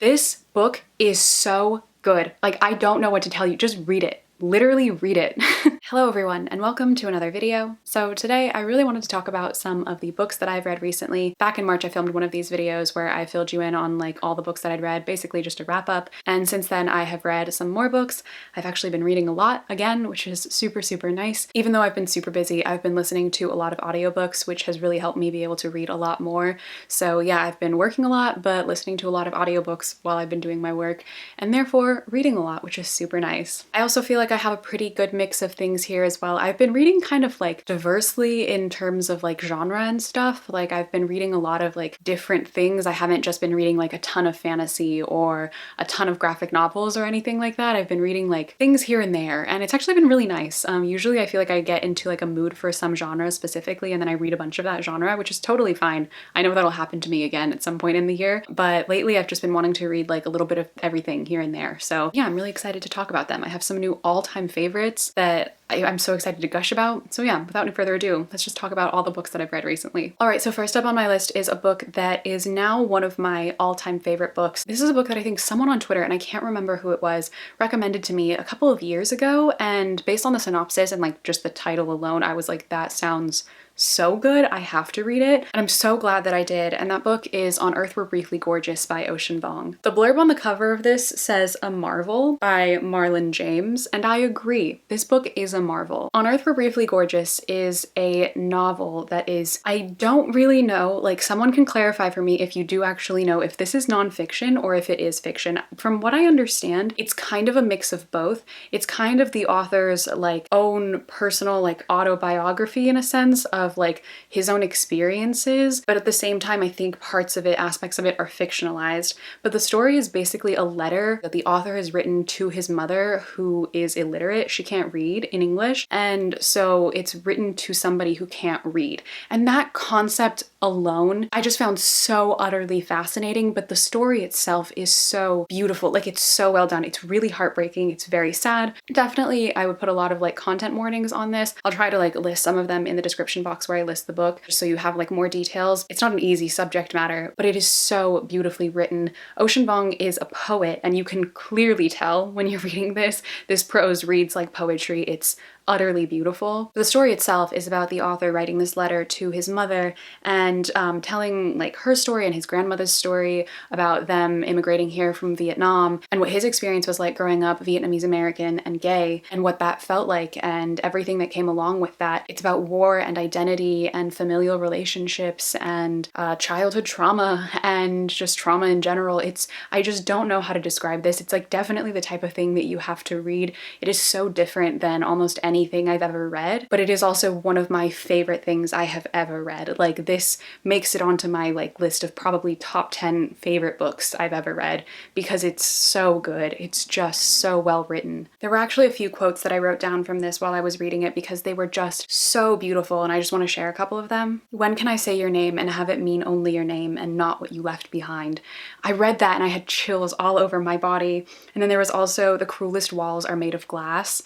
This book is so good. Like, I don't know what to tell you. Just read it. Literally read it. Hello everyone and welcome to another video. So today I really wanted to talk about some of the books that I've read recently. Back in March I filmed one of these videos where I filled you in on like all the books that I'd read, basically just a wrap up. And since then I have read some more books. I've actually been reading a lot again, which is super nice. Even though I've been super busy, I've been listening to a lot of audiobooks, which has really helped me be able to read a lot more. So yeah, I've been working a lot, but listening to a lot of audiobooks while I've been doing my work, and therefore reading a lot, which is super nice. I also feel like I have a pretty good mix of things here as well. I've been reading kind of like diversely in terms of like genre and stuff. Like I've been reading a lot of like different things. I haven't just been reading like a ton of fantasy or a ton of graphic novels or anything like that. I've been reading like things here and there, and it's actually been really nice. Usually I feel like I get into like a mood for some genre specifically and then I read a bunch of that genre, which is totally fine. I know that'll happen to me again at some point in the year, but lately I've just been wanting to read like a little bit of everything here and there. So yeah, I'm really excited to talk about them. I have some new all-time favorites that I'm so excited to gush about. So yeah, without any further ado, let's just talk about all the books that I've read recently. All right, so first up on my list is a book that is now one of my all-time favorite books. This is a book that I think someone on Twitter, and I can't remember who it was, recommended to me a couple of years ago, and based on the synopsis and like just the title alone, I was like, that sounds so good, I have to read it. And I'm so glad that I did. And that book is On Earth We're Briefly Gorgeous by Ocean Vuong. The blurb on the cover of this says a marvel by Marlon James, and I agree. This book is a marvel. On Earth We're Briefly Gorgeous is a novel that is, I don't really know, like someone can clarify for me if you do actually know if this is nonfiction or if it is fiction. From what I understand, it's kind of a mix of both. It's kind of the author's like own personal like autobiography in a sense of like his own experiences, but at the same time I think parts of it, aspects of it are fictionalized. But the story is basically a letter that the author has written to his mother who is illiterate. She can't read in English, and so it's written to somebody who can't read. And that concept alone I just found so utterly fascinating, but the story itself is so beautiful. Like it's so well done. It's really heartbreaking. It's very sad. Definitely I would put a lot of like content warnings on this. I'll try to like list some of them in the description box where I list the book just so you have like more details. It's not an easy subject matter, but it is so beautifully written. Ocean Vuong is a poet, and you can clearly tell when you're reading this. This prose reads like poetry. It's utterly beautiful. The story itself is about the author writing this letter to his mother and telling like her story and his grandmother's story about them immigrating here from Vietnam and what his experience was like growing up Vietnamese American and gay and what that felt like and everything that came along with that. It's about war and identity and familial relationships and childhood trauma and just trauma in general. I just don't know how to describe this. It's like definitely the type of thing that you have to read. It is so different than almost anything I've ever read, but it is also one of my favorite things I have ever read. Like this makes it onto my like list of probably top 10 favorite books I've ever read because it's so good. It's just so well written. There were actually a few quotes that I wrote down from this while I was reading it because they were just so beautiful, and I just want to share a couple of them. When can I say your name and have it mean only your name and not what you left behind? I read that and I had chills all over my body. And then there was also the cruelest walls are made of glass.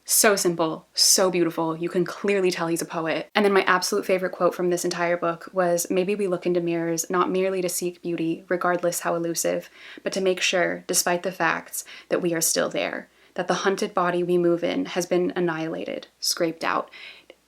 So simple, so beautiful. You can clearly tell he's a poet. And then my absolute favorite quote from this entire book was, maybe we look into mirrors not merely to seek beauty, regardless how elusive, but to make sure, despite the facts, that we are still there, that the hunted body we move in has been annihilated, scraped out.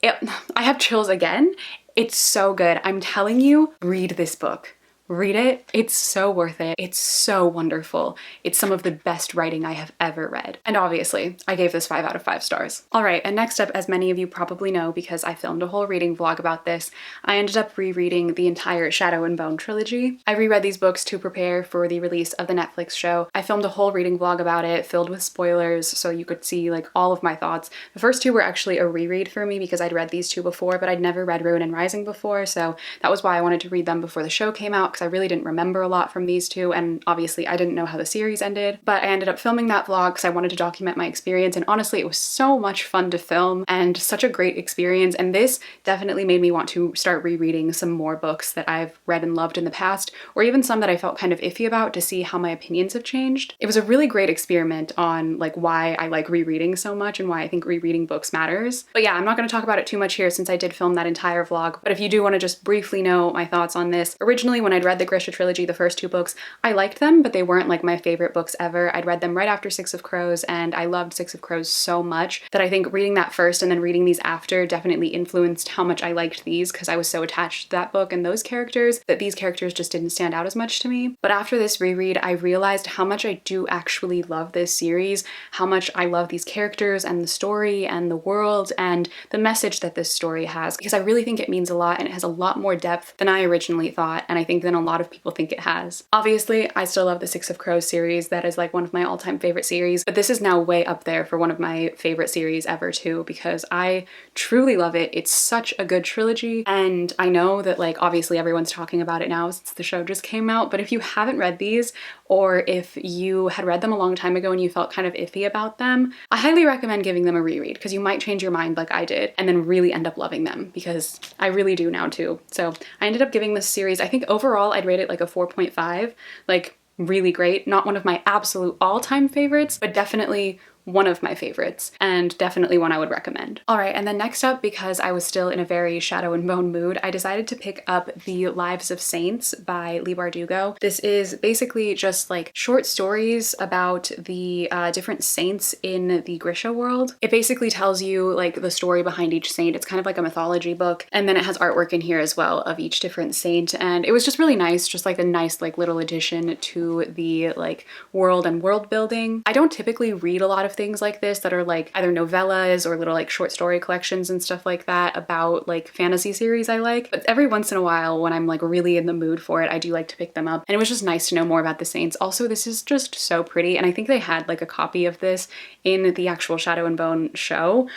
I have chills again. It's so good. I'm telling you, read this book. Read it. It's so worth it. It's so wonderful. It's some of the best writing I have ever read. And obviously, I gave this 5 out of 5 stars. All right, and next up, as many of you probably know because I filmed a whole reading vlog about this, I ended up rereading the entire Shadow and Bone trilogy. I reread these books to prepare for the release of the Netflix show. I filmed a whole reading vlog about it, filled with spoilers, so you could see like all of my thoughts. The first two were actually a reread for me because I'd read these two before, but I'd never read Ruin and Rising before, so that was why I wanted to read them before the show came out, because I really didn't remember a lot from these two, and obviously I didn't know how the series ended, but I ended up filming that vlog because I wanted to document my experience, and honestly it was so much fun to film and such a great experience, and this definitely made me want to start rereading some more books that I've read and loved in the past, or even some that I felt kind of iffy about to see how my opinions have changed. It was a really great experiment on like why I like rereading so much and why I think rereading books matters. But yeah, I'm not going to talk about it too much here since I did film that entire vlog, but if you do want to just briefly know my thoughts on this, originally when I'd read read the Grisha trilogy, the first two books. I liked them, but they weren't like my favorite books ever. I'd read them right after Six of Crows, and I loved Six of Crows so much that I think reading that first and then reading these after definitely influenced how much I liked these, because I was so attached to that book and those characters that these characters just didn't stand out as much to me. But after this reread, I realized how much I do actually love this series, how much I love these characters and the story and the world and the message that this story has, because I really think it means a lot and it has a lot more depth than I originally thought, and I think than a lot of people think it has. Obviously, I still love the Six of Crows series. That is like one of my all-time favorite series, but this is now way up there for one of my favorite series ever too, because I truly love it. It's such a good trilogy, and I know that like obviously everyone's talking about it now since the show just came out, but if you haven't read these, or if you had read them a long time ago and you felt kind of iffy about them, I highly recommend giving them a reread, because you might change your mind like I did and then really end up loving them, because I really do now too. So I ended up giving this series, I think overall I'd rate it like a 4.5, like really great. Not one of my absolute all-time favorites, but definitely one of my favorites, and definitely one I would recommend. All right, and then next up, because I was still in a very Shadow and Bone mood, I decided to pick up The Lives of Saints by Leigh Bardugo. This is basically just like short stories about the different saints in the Grisha world. It basically tells you like the story behind each saint. It's kind of like a mythology book, and then it has artwork in here as well of each different saint, and it was just really nice, just like a nice like little addition to the like world and world building. I don't typically read a lot of things like this that are like either novellas or little like short story collections and stuff like that about like fantasy series I like, but every once in a while when I'm like really in the mood for it, I do like to pick them up, and it was just nice to know more about the saints. Also, this is just so pretty, and I think they had like a copy of this in the actual Shadow and Bone show,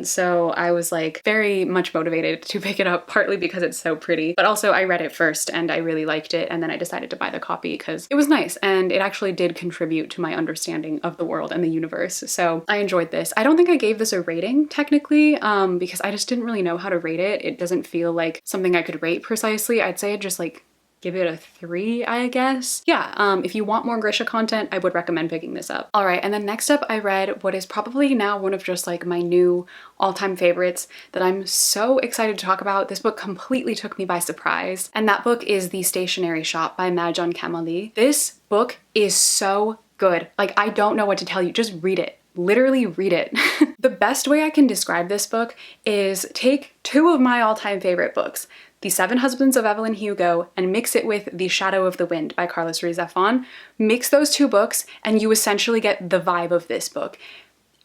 so I was like very much motivated to pick it up, partly because it's so pretty, but also I read it first and I really liked it, and then I decided to buy the copy because it was nice and it actually did contribute to my understanding of the world and the universe. So I enjoyed this. I don't think I gave this a rating technically, because I just didn't really know how to rate it. It doesn't feel like something I could rate precisely. I'd say I'd just like give it a 3, I guess. Yeah, if you want more Grisha content, I would recommend picking this up. All right, and then next up I read what is probably now one of just like my new all-time favorites that I'm so excited to talk about. This book completely took me by surprise, and that book is The Stationery Shop by Marjan Kamali. This book is so good. Like, I don't know what to tell you. Just read it. Literally read it. The best way I can describe this book is take two of my all-time favorite books, The Seven Husbands of Evelyn Hugo, and mix it with The Shadow of the Wind by Carlos Ruiz Zafón. Mix those two books and you essentially get the vibe of this book.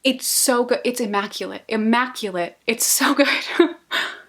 It's so good. It's immaculate. Immaculate. It's so good.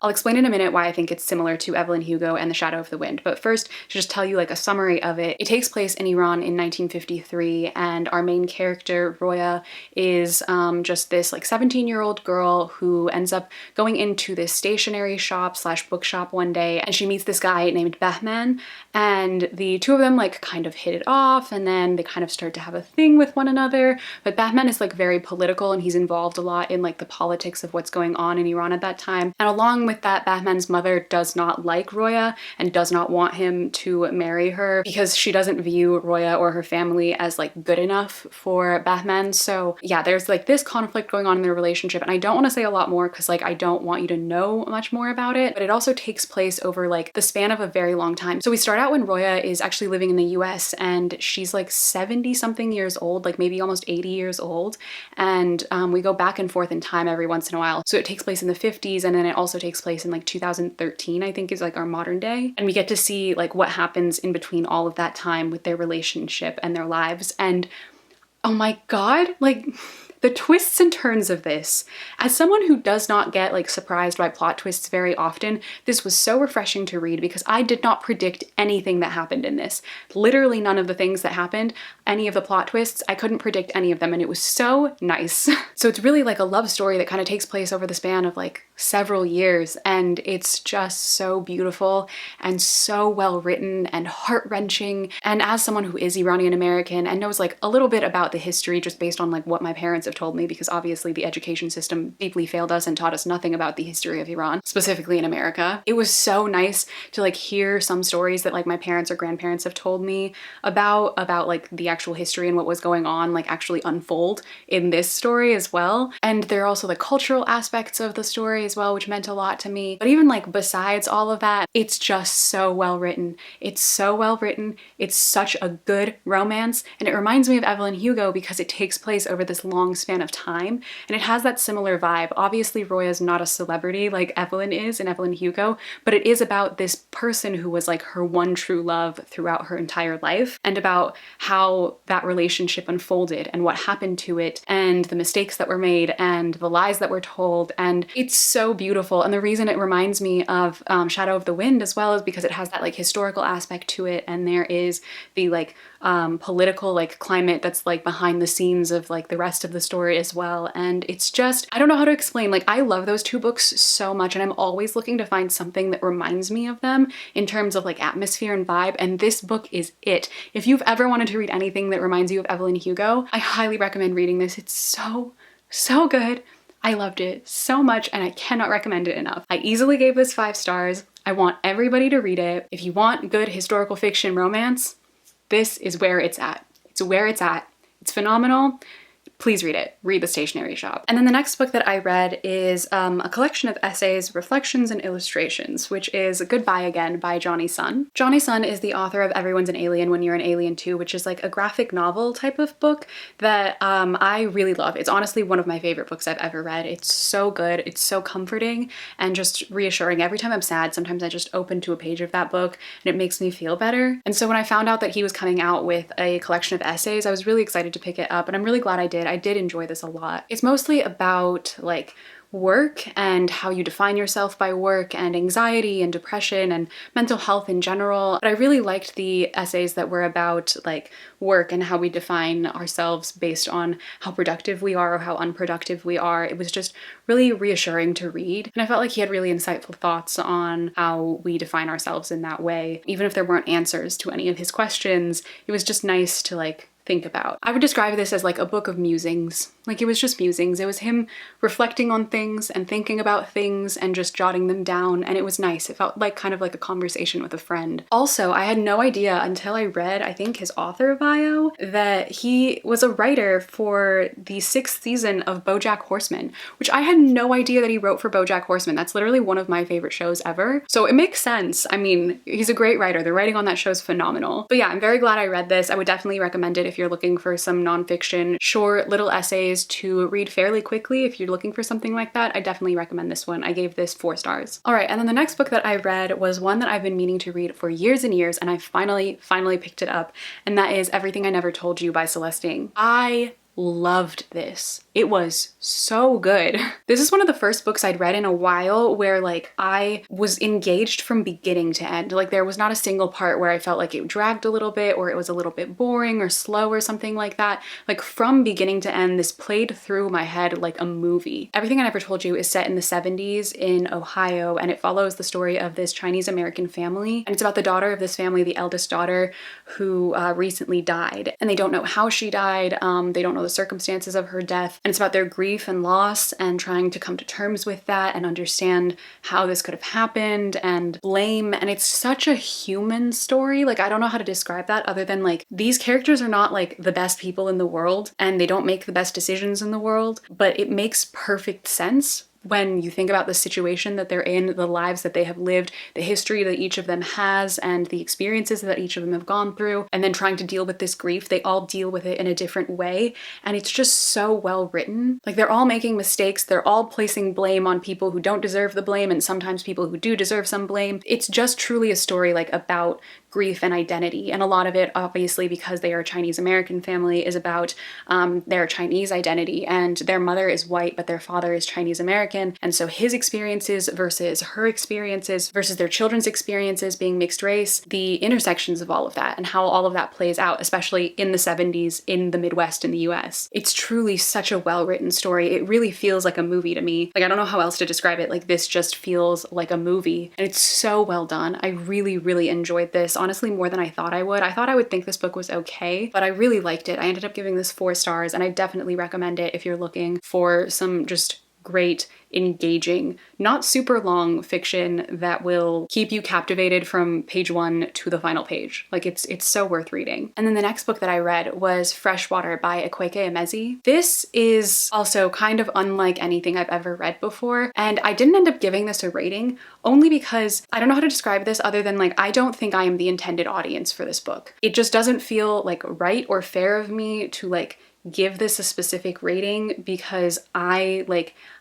I'll explain in a minute why I think it's similar to Evelyn Hugo and The Shadow of the Wind, but first, to just tell you like a summary of it. It takes place in Iran in 1953, and our main character, Roya, is just this like 17-year-old girl who ends up going into this stationery shop slash bookshop one day, and she meets this guy named Bahman, and the two of them like kind of hit it off, and then they kind of start to have a thing with one another, but Bahman is like very political, and he's involved a lot in like the politics of what's going on in Iran at that time, and along with that, Bahman's mother does not like Roya and does not want him to marry her because she doesn't view Roya or her family as like good enough for Bahman. So yeah, there's like this conflict going on in their relationship, and I don't want to say a lot more because like I don't want you to know much more about it, but it also takes place over like the span of a very long time. So we start out when Roya is actually living in the US, and she's like 70 something years old, like maybe almost 80 years old, and we go back and forth in time every once in a while. So it takes place in the 50s, and then it also takes place in like 2013, I think, is like our modern day. And we get to see like what happens in between all of that time with their relationship and their lives. And oh my God, like the twists and turns of this. As someone who does not get like surprised by plot twists very often, this was so refreshing to read because I did not predict anything that happened in this. Literally none of the things that happened, any of the plot twists, I couldn't predict any of them, and it was so nice. So it's really like a love story that kind of takes place over the span of like several years, and it's just so beautiful and so well written and heart-wrenching. And as someone who is Iranian American and knows like a little bit about the history just based on like what my parents have told me, because obviously the education system deeply failed us and taught us nothing about the history of Iran, specifically in America. It was so nice to like hear some stories that like my parents or grandparents have told me about like the actual history and what was going on like actually unfold in this story as well. And there are also the cultural aspects of the story as well, which meant a lot to me. But even like besides all of that, it's just so well written. It's so well written. It's such a good romance. And it reminds me of Evelyn Hugo because it takes place over this long span of time. And it has that similar vibe. Obviously, Roya is not a celebrity like Evelyn is in Evelyn Hugo, but it is about this person who was like her one true love throughout her entire life, and about how that relationship unfolded and what happened to it and the mistakes that were made and the lies that were told. And it's so beautiful. And the reason it reminds me of Shadow of the Wind as well is because it has that like historical aspect to it, and there is the like political like climate that's like behind the scenes of like the rest of the story as well. And it's just, I don't know how to explain, like I love those two books so much, and I'm always looking to find something that reminds me of them in terms of like atmosphere and vibe, and this book is it. If you've ever wanted to read anything that reminds you of Evelyn Hugo, I highly recommend reading this. It's so good. I loved it so much and I cannot recommend it enough. I easily gave this 5 stars. I want everybody to read it. If you want good historical fiction romance, this is where it's at. It's where it's at. It's phenomenal. Please read it. Read The Stationery Shop. And then the next book that I read is a collection of essays, reflections, and illustrations, which is Goodbye Again by Johnny Sun. Johnny Sun is the author of Everyone's an Alien When You're an Alien Too, which is like a graphic novel type of book that I really love. It's honestly one of my favorite books I've ever read. It's so good. It's so comforting and just reassuring. Every time I'm sad, sometimes I just open to a page of that book and it makes me feel better. And so when I found out that he was coming out with a collection of essays, I was really excited to pick it up, and I'm really glad I did. I did enjoy this a lot. It's mostly about like work and how you define yourself by work, and anxiety and depression and mental health in general. But I really liked the essays that were about like work and how we define ourselves based on how productive we are or how unproductive we are. It was just really reassuring to read. And I felt like he had really insightful thoughts on how we define ourselves in that way. Even if there weren't answers to any of his questions, it was just nice to like think about. I would describe this as like a book of musings. Like it was just musings. It was him reflecting on things and thinking about things and just jotting them down, and it was nice. It felt like kind of like a conversation with a friend. Also, I had no idea until I read, I think, his author bio, that he was a writer for the 6th season of BoJack Horseman, which I had no idea that he wrote for BoJack Horseman. That's literally one of my favorite shows ever. So it makes sense. I mean, he's a great writer. The writing on that show is phenomenal. But yeah, I'm very glad I read this. I would definitely recommend it if you're looking for some nonfiction, short little essays to read fairly quickly. If you're looking for something like that, I definitely recommend this one. I gave this 4 stars. All right, and then the next book that I read was one that I've been meaning to read for years and years, and I finally picked it up, and that is Everything I Never Told You by Celeste. I loved this. It was so good. This is one of the first books I'd read in a while where like I was engaged from beginning to end. Like there was not a single part where I felt like it dragged a little bit or it was a little bit boring or slow or something like that. Like from beginning to end, this played through my head like a movie. Everything I Never Told You is set in the 70s in Ohio, and it follows the story of this Chinese American family. And it's about the daughter of this family, the eldest daughter, who recently died. And they don't know how she died. They don't know the circumstances of her death. And it's about their grief and loss and trying to come to terms with that and understand how this could have happened and blame. And it's such a human story. Like, I don't know how to describe that other than like, these characters are not like the best people in the world and they don't make the best decisions in the world, but it makes perfect sense when you think about the situation that they're in, the lives that they have lived, the history that each of them has, and the experiences that each of them have gone through, and then trying to deal with this grief. They all deal with it in a different way, and it's just so well written. Like, they're all making mistakes, they're all placing blame on people who don't deserve the blame, and sometimes people who do deserve some blame. It's just truly a story like about grief and identity, and a lot of it, obviously, because they are a Chinese American family, is about their Chinese identity, and their mother is white but their father is Chinese American, and so his experiences versus her experiences versus their children's experiences being mixed race, the intersections of all of that and how all of that plays out, especially in the 70s in the Midwest in the US. It's truly such a well-written story. It really feels like a movie to me. Like, I don't know how else to describe it. Like, this just feels like a movie, and it's so well done. I really enjoyed this. honestly more than I thought I would. I thought I would think this book was okay, but I really liked it. I ended up giving this 4 stars, and I definitely recommend it if you're looking for some just great, engaging, not super long fiction that will keep you captivated from page 1 to the final page. Like it's so worth reading. And then the next book that I read was Freshwater by Akwaeke Emezi. This is also kind of unlike anything I've ever read before, and I didn't end up giving this a rating only because I don't know how to describe this other than like I don't think I am the intended audience for this book. It just doesn't feel like right or fair of me to like give this a specific rating because I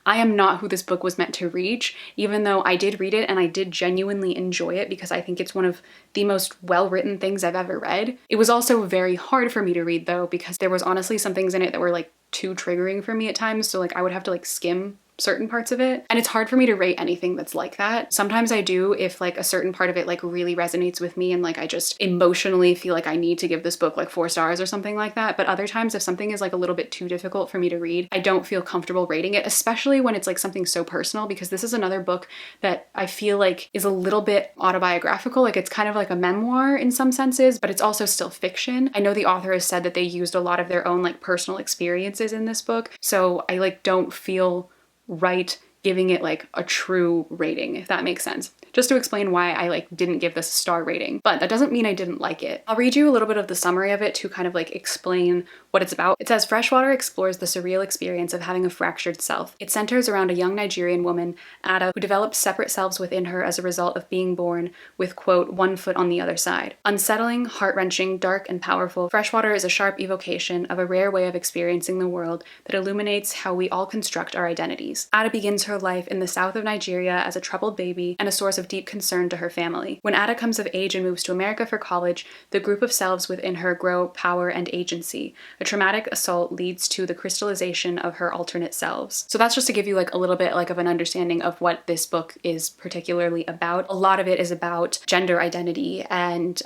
am not who this book was meant to reach, even though I did read it and I did genuinely enjoy it because I think it's one of the most well-written things I've ever read. It was also very hard for me to read though, because there was honestly some things in it that were like too triggering for me at times. So like I would have to like skim certain parts of it. And it's hard for me to rate anything that's like that. Sometimes I do if like a certain part of it like really resonates with me and like I just emotionally feel like I need to give this book like 4 stars or something like that. But other times if something is like a little bit too difficult for me to read, I don't feel comfortable rating it, especially when it's like something so personal, because this is another book that I feel like is a little bit autobiographical. Like it's kind of like a memoir in some senses, but it's also still fiction. I know the author has said that they used a lot of their own like personal experiences in this book. So I like don't feel right giving it like a true rating, if that makes sense. Just to explain why I like didn't give this a star rating, but that doesn't mean I didn't like it. I'll read you a little bit of the summary of it to kind of like explain what it's about. It says, Freshwater explores the surreal experience of having a fractured self. It centers around a young Nigerian woman, Ada, who develops separate selves within her as a result of being born with, quote, one foot on the other side. Unsettling, heart-wrenching, dark, and powerful, Freshwater is a sharp evocation of a rare way of experiencing the world that illuminates how we all construct our identities. Ada begins her life in the south of Nigeria as a troubled baby and a source of deep concern to her family. When Ada comes of age and moves to America for college, the group of selves within her grow power and agency. A traumatic assault leads to the crystallization of her alternate selves. So that's just to give you like a little bit like of an understanding of what this book is particularly about. A lot of it is about gender identity and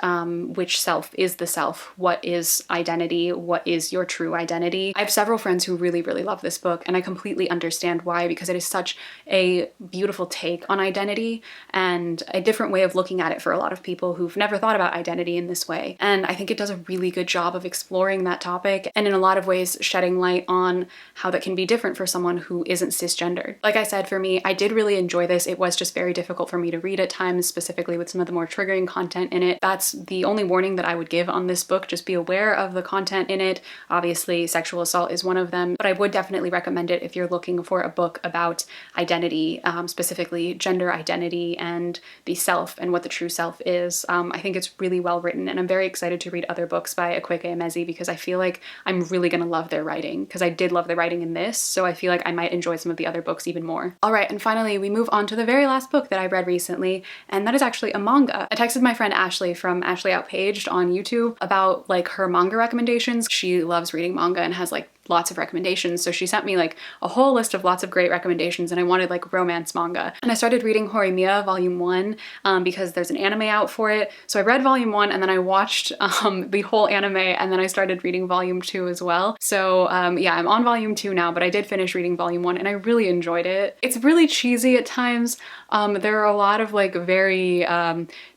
which self is the self, what is identity, what is your true identity. I have several friends who really, really love this book, and I completely understand why, because it is such a beautiful take on identity and a different way of looking at it for a lot of people who've never thought about identity in this way. And I think it does a really good job of exploring that topic and in a lot of ways shedding light on how that can be different for someone who isn't cisgendered. Like I said, for me, I did really enjoy this. It was just very difficult for me to read at times, specifically with some of the more triggering content in it. That's the only warning that I would give on this book. Just be aware of the content in it. Obviously, sexual assault is one of them, but I would definitely recommend it if you're looking for a book about identity, specifically gender identity and the self and what the true self is. I think it's really well written, and I'm very excited to read other books by Akwaeke Emezi because I feel like I'm really gonna love their writing, because I did love the writing in this, so I feel like I might enjoy some of the other books even more. All right, and finally we move on to the very last book that I read recently, and that is actually a manga. I texted my friend Ashley from Ashley Outpaged on YouTube about like her manga recommendations. She loves reading manga and has like lots of recommendations, so she sent me like a whole list of lots of great recommendations, and I wanted like romance manga. And I started reading Horimiya Volume 1 because there's an anime out for it. So I read Volume 1 and then I watched the whole anime, and then I started reading Volume 2 as well. So yeah, I'm on Volume 2 now, but I did finish reading Volume 1 and I really enjoyed it. It's really cheesy at times. There are a lot of like very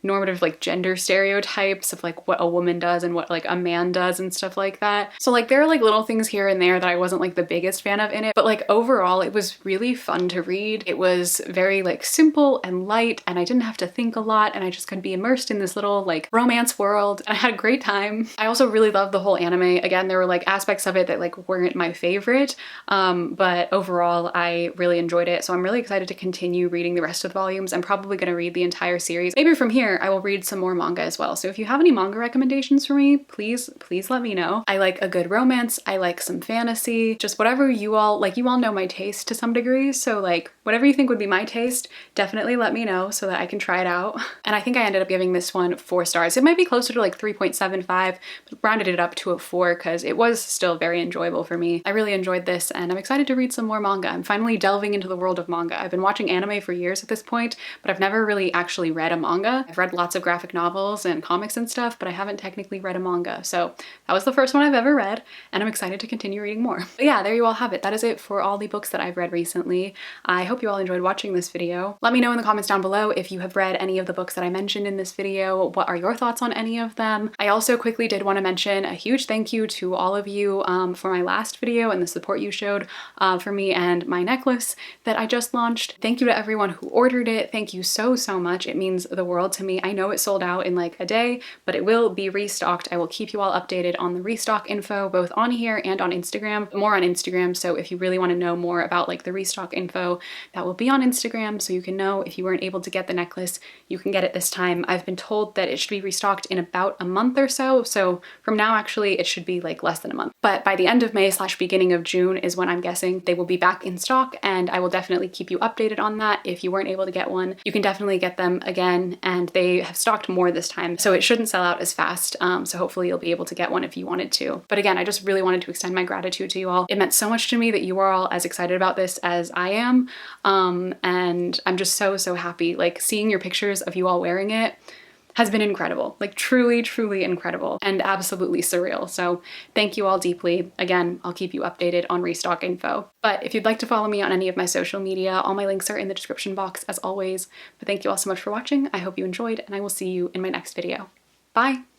normative like gender stereotypes of like what a woman does and what like a man does and stuff like that. So like there are like little things here and there that I wasn't like the biggest fan of in it, but like overall it was really fun to read. It was very like simple and light, and I didn't have to think a lot, and I just could be immersed in this little like romance world, and I had a great time. I also really loved the whole anime. Again, there were like aspects of it that like weren't my favorite, but overall I really enjoyed it. So I'm really excited to continue reading the rest of the volumes. I'm probably going to read the entire series. Maybe from here I will read some more manga as well. So if you have any manga recommendations for me, please let me know. I like a good romance. I like some fantasy, just whatever you all like. You all know my taste to some degree, so like whatever you think would be my taste, definitely let me know so that I can try it out. And I think I ended up giving this one 4 stars. It might be closer to like 3.75, but rounded it up to a 4 because it was still very enjoyable for me. I really enjoyed this, and I'm excited to read some more manga. I'm finally delving into the world of manga. I've been watching anime for years at this point, but I've never really actually read a manga. I've read lots of graphic novels and comics and stuff, but I haven't technically read a manga. So that was the first one I've ever read, and I'm excited to continue reading more. But yeah, there you all have it. That is it for all the books that I've read recently. I hope hope you all enjoyed watching this video. Let me know in the comments down below if you have read any of the books that I mentioned in this video. What are your thoughts on any of them? I also quickly did want to mention a huge thank you to all of you for my last video and the support you showed for me and my necklace that I just launched. Thank you to everyone who ordered it. Thank you so much. It means the world to me. I know it sold out in like a day, but it will be restocked. I will keep you all updated on the restock info, both on here and on Instagram. More on Instagram, so if you really want to know more about like the restock info, that will be on Instagram, so you can know if you weren't able to get the necklace, you can get it this time. I've been told that it should be restocked in about a month or so, so from now actually it should be like less than a month. But by the end of May / beginning of June is when I'm guessing they will be back in stock, and I will definitely keep you updated on that. If you weren't able to get one, you can definitely get them again, and they have stocked more this time, so it shouldn't sell out as fast. So hopefully you'll be able to get one if you wanted to. But again, I just really wanted to extend my gratitude to you all. It meant so much to me that you are all as excited about this as I am, and I'm just so happy. Like, seeing your pictures of you all wearing it has been incredible, like truly incredible and absolutely surreal. So thank you all deeply. Again, I'll keep you updated on restock info. But if you'd like to follow me on any of my social media, all my links are in the description box as always. But thank you all so much for watching. I hope you enjoyed, and I will see you in my next video. Bye.